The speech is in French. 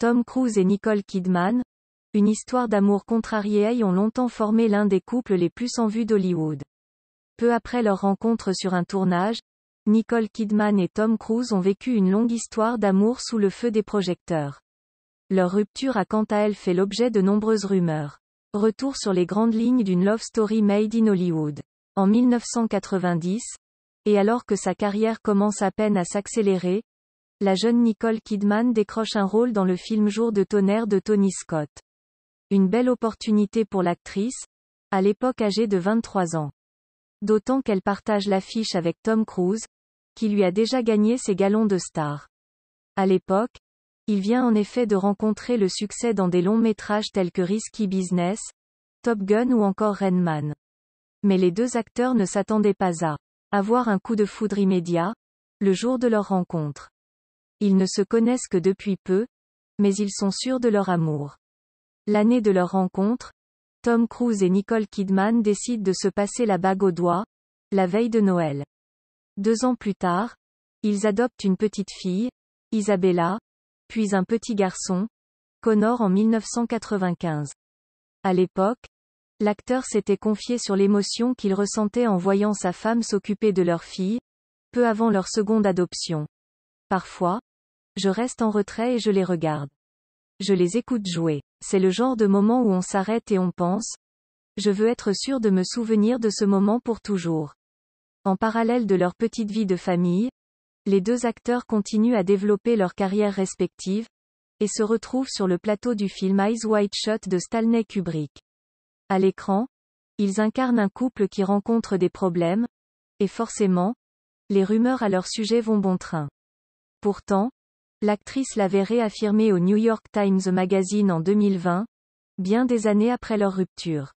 Tom Cruise et Nicole Kidman, une histoire d'amour contrariée ont longtemps formé l'un des couples les plus en vue d'Hollywood. Peu après leur rencontre sur un tournage, Nicole Kidman et Tom Cruise ont vécu une longue histoire d'amour sous le feu des projecteurs. Leur rupture a quant à elle fait l'objet de nombreuses rumeurs. Retour sur les grandes lignes d'une love story made in Hollywood. En 1990, et alors que sa carrière commence à peine à s'accélérer, la jeune Nicole Kidman décroche un rôle dans le film Jour de tonnerre de Tony Scott. Une belle opportunité pour l'actrice, à l'époque âgée de 23 ans. D'autant qu'elle partage l'affiche avec Tom Cruise, qui lui a déjà gagné ses galons de star. À l'époque, il vient en effet de rencontrer le succès dans des longs métrages tels que Risky Business, Top Gun ou encore Rain Man. Mais les deux acteurs ne s'attendaient pas à avoir un coup de foudre immédiat, le jour de leur rencontre. Ils ne se connaissent que depuis peu, mais ils sont sûrs de leur amour. L'année de leur rencontre, Tom Cruise et Nicole Kidman décident de se passer la bague au doigt, la veille de Noël. 2 ans plus tard, ils adoptent une petite fille, Isabella, puis un petit garçon, Connor en 1995. À l'époque, l'acteur s'était confié sur l'émotion qu'il ressentait en voyant sa femme s'occuper de leur fille, peu avant leur seconde adoption. Parfois, je reste en retrait et je les regarde. Je les écoute jouer. C'est le genre de moment où on s'arrête et on pense. Je veux être sûr de me souvenir de ce moment pour toujours. En parallèle de leur petite vie de famille, les deux acteurs continuent à développer leurs carrières respectives, et se retrouvent sur le plateau du film Eyes Wide Shut de Stanley Kubrick. À l'écran, ils incarnent un couple qui rencontre des problèmes, et forcément, les rumeurs à leur sujet vont bon train. Pourtant, l'actrice l'avait réaffirmé au New York Times Magazine en 2020, bien des années après leur rupture.